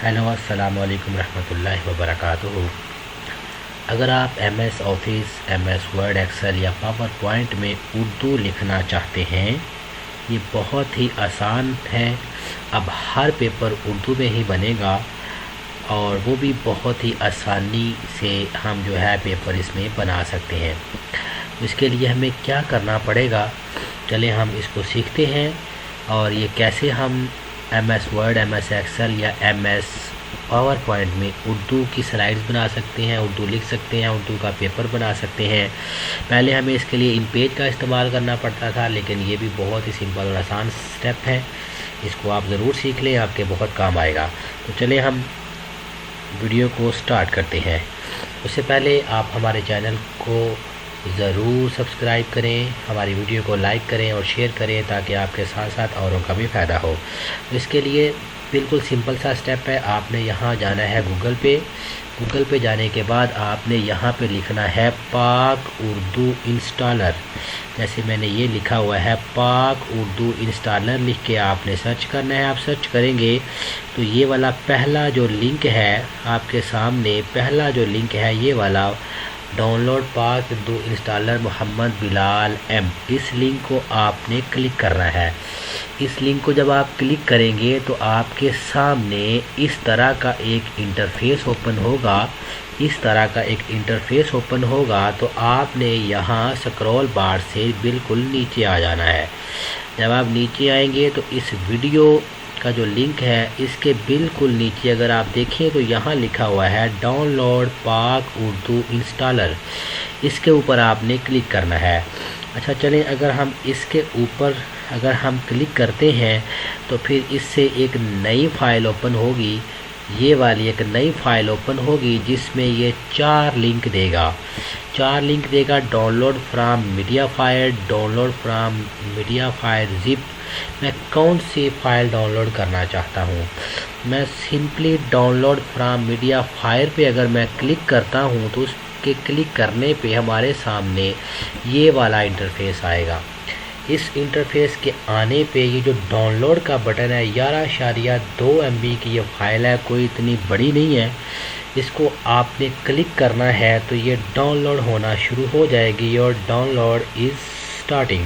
Hello अस्सलाम वालेकुम रहमतुल्लाहि व बरकातुहू। अगर आप MS office, MS Word, Excel या पावर पॉइंट में उर्दू लिखना चाहते हैं, ये बहुत ही आसान है। अब हर पेपर उर्दू में ही बनेगा और वो भी बहुत ही आसानी से हम जो है पेपर इसमें बना सकते हैं। इसके लिए हमें क्या करना पड़ेगा, चले हम इसको सीखते हैं। और ये कैसे हम MS वर्ड, MS एक्सेल या MS पावर पॉइंट में उर्दू की स्लाइड्स बना सकते हैं, उर्दू लिख सकते हैं, उर्दू का पेपर बना सकते हैं। पहले हमें इसके लिए इन पेज का इस्तेमाल करना पड़ता था, लेकिन ये भी बहुत ही सिंपल और आसान स्टेप है। इसको आप ज़रूर सीख लें, आपके बहुत काम आएगा। तो चलिए हम वीडियो को स्टार्ट करते हैं। उससे पहले आप हमारे चैनल को ज़रूर सब्सक्राइब करें, हमारी वीडियो को लाइक करें और शेयर करें, ताकि आपके साथ साथ औरों का भी फ़ायदा हो। इसके लिए बिल्कुल सिंपल सा स्टेप है। आपने यहाँ जाना है गूगल पे जाने के बाद आपने यहाँ पे लिखना है पाक उर्दू इंस्टॉलर। जैसे मैंने ये लिखा हुआ है पाक उर्दू इंस्टॉलर, लिख के आपने सर्च करना है। आप सर्च करेंगे तो ये वाला पहला जो लिंक है आपके सामने, पहला जो लिंक है ये वाला, डाउनलोड पाक उर्दू इंस्टॉलर मोहम्मद बिलाल M, इस लिंक को आपने क्लिक करना है। इस लिंक को जब आप क्लिक करेंगे तो आपके सामने इस तरह का एक इंटरफेस ओपन होगा। इस तरह का एक इंटरफेस ओपन होगा तो आपने यहाँ स्क्रॉल बार से बिल्कुल नीचे आ जाना है। जब आप नीचे आएंगे तो इस वीडियो का जो लिंक है इसके बिल्कुल नीचे अगर आप देखें तो यहाँ लिखा हुआ है डाउनलोड पाक उर्दू इंस्टॉलर। इसके ऊपर आपने क्लिक करना है। अच्छा चलें, अगर हम इसके ऊपर अगर हम क्लिक करते हैं तो फिर इससे एक नई फ़ाइल ओपन होगी। ये वाली एक नई फ़ाइल ओपन होगी जिसमें ये 4 लिंक देगा। 4 लिंक देगा, download from media fire, download from media fire zip. मैं कौन सी फ़ाइल डाउनलोड करना चाहता हूँ, मैं simply download from media fire पे अगर मैं क्लिक करता हूँ तो उसके क्लिक करने पे हमारे सामने ये वाला इंटरफेस आएगा। इस इंटरफेस के आने पे ये जो डाउनलोड का बटन है 11.2 MB की ये फ़ाइल है, कोई इतनी बड़ी नहीं है। इसको आपने क्लिक करना है तो ये डाउनलोड होना शुरू हो जाएगी और डाउनलोड इज़ स्टार्टिंग।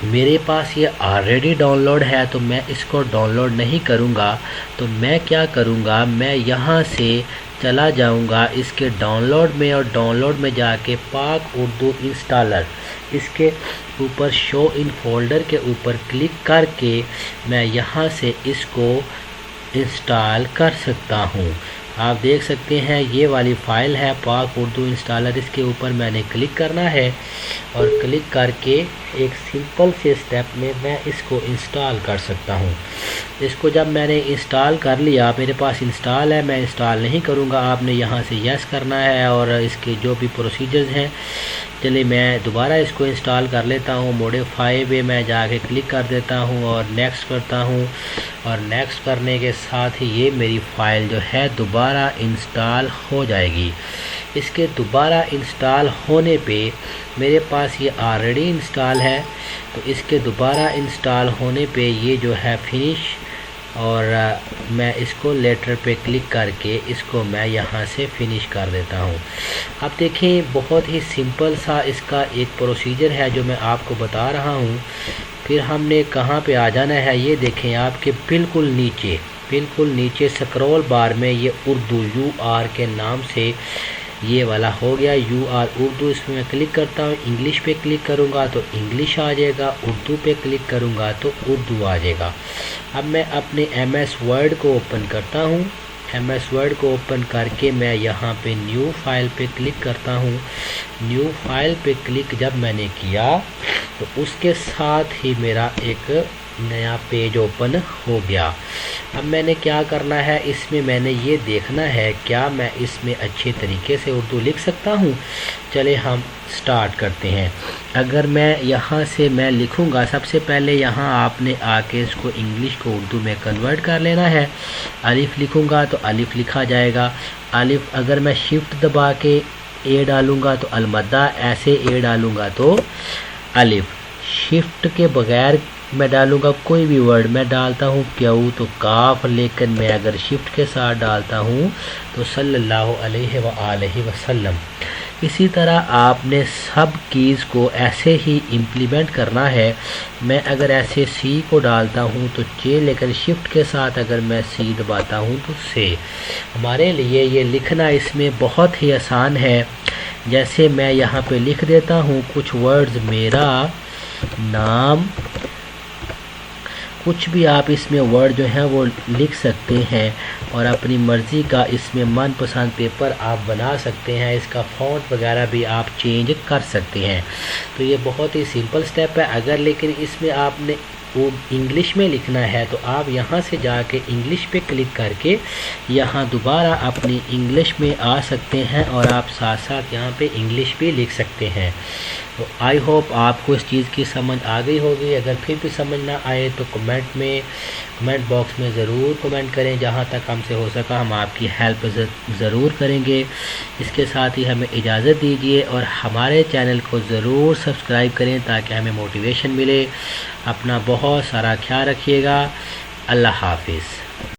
मेरे पास ये ऑलरेडी डाउनलोड है तो मैं इसको डाउनलोड नहीं करूँगा। तो मैं क्या करूँगा, मैं यहाँ से चला जाऊँगा इसके डाउनलोड में और डाउनलोड में जाके पाक उर्दू इंस्टॉलर, इसके ऊपर शो इन फोल्डर के ऊपर क्लिक करके मैं यहाँ से इसको इंस्टॉल कर सकता हूँ। आप देख सकते हैं ये वाली फ़ाइल है पाक उर्दू इंस्टॉलर, इसके ऊपर मैंने क्लिक करना है और क्लिक करके एक सिंपल से स्टेप में मैं इसको इंस्टॉल कर सकता हूँ। इसको जब मैंने इंस्टॉल कर लिया, मेरे पास इंस्टॉल है, मैं इंस्टॉल नहीं करूँगा। आपने यहाँ से यस करना है और इसके जो भी प्रोसीजर्स हैं, चलिए मैं दोबारा इसको इंस्टॉल कर लेता हूँ। मॉडिफाई पे मैं जाके क्लिक कर देता हूँ और नेक्स्ट करता हूँ। और नेक्स्ट करने के साथ ही ये मेरी फ़ाइल जो है दोबारा इंस्टॉल हो जाएगी। इसके दोबारा इंस्टॉल होने पे मेरे पास ये ऑलरेडी इंस्टॉल है, तो इसके दोबारा इंस्टॉल होने पे ये जो है फिनिश, और मैं इसको लेटर पे क्लिक करके इसको मैं यहाँ से फिनिश कर देता हूँ। अब देखें बहुत ही सिंपल सा इसका एक प्रोसीजर है जो मैं आपको बता रहा हूँ। फिर हमने कहाँ पे आ जाना है, ये देखें आपके बिल्कुल नीचे स्क्रॉल बार में ये उर्दू UR के नाम से ये वाला हो गया UR उर्दू। इसमें मैं क्लिक करता हूँ, इंग्लिश पे क्लिक करूँगा तो इंग्लिश आ जाएगा, उर्दू पे क्लिक करूँगा तो उर्दू आ जाएगा। अब मैं अपने MS वर्ड को ओपन करता हूँ। MS वर्ड को ओपन करके मैं यहाँ पे न्यू फाइल पे क्लिक करता हूँ। न्यू फाइल पे क्लिक जब मैंने किया तो उसके साथ ही मेरा एक नया पेज ओपन हो गया। अब मैंने क्या करना है, इसमें मैंने ये देखना है क्या मैं इसमें अच्छे तरीके से उर्दू लिख सकता हूँ। चले हम स्टार्ट करते हैं। अगर मैं यहाँ से मैं लिखूँगा, सबसे पहले यहाँ आपने आके इसको इंग्लिश को उर्दू में कन्वर्ट कर लेना है। अलिफ लिखूँगा तो अलिफ लिखा जाएगा। अलिफ अगर मैं शिफ्ट दबा के ए डालूँगा तो अलमदा, ऐसे ए डालूँगा तो अलिफ। शिफ्ट के बगैर میں ڈالوں گا کوئی بھی ورڈ، میں ڈالتا ہوں کیوں تو کاف، لیکن میں اگر شفٹ کے ساتھ ڈالتا ہوں تو صلی اللہ علیہ وآلہ وسلم۔ اسی طرح آپ نے سب کیز کو ایسے ہی امپلیمنٹ کرنا ہے۔ میں اگر ایسے سی کو ڈالتا ہوں تو جے، لیکن شفٹ کے ساتھ اگر میں سی دباتا ہوں تو سے۔ ہمارے لیے یہ لکھنا اس میں بہت ہی آسان ہے۔ جیسے میں یہاں پہ لکھ دیتا ہوں کچھ ورڈز، میرا نام، کچھ بھی آپ اس میں ورڈ جو ہیں وہ لکھ سکتے ہیں اور اپنی مرضی کا اس میں من پسند پیپر آپ بنا سکتے ہیں۔ اس کا فونٹ وغیرہ بھی آپ چینج کر سکتے ہیں۔ تو یہ بہت ہی سمپل سٹیپ ہے۔ اگر لیکن اس میں آپ نے وہ انگلش میں لکھنا ہے تو آپ یہاں سے جا کے انگلش پہ کلک کر کے یہاں دوبارہ اپنی انگلش میں آ سکتے ہیں اور آپ ساتھ ساتھ یہاں پہ انگلش بھی لکھ سکتے ہیں۔ تو آئی ہوپ آپ کو اس چیز کی سمجھ آ گئی ہوگی۔ اگر پھر بھی سمجھ نہ آئے تو کمنٹ باکس میں ضرور کمنٹ کریں، جہاں تک ہم سے ہو سکا ہم آپ کی ہیلپ ضرور کریں گے۔ اس کے ساتھ ہی ہمیں اجازت دیجیے اور ہمارے چینل کو ضرور سبسکرائب کریں تاکہ ہمیں موٹیویشن ملے۔ اپنا بہت سارا خیال رکھیے گا۔ اللہ حافظ۔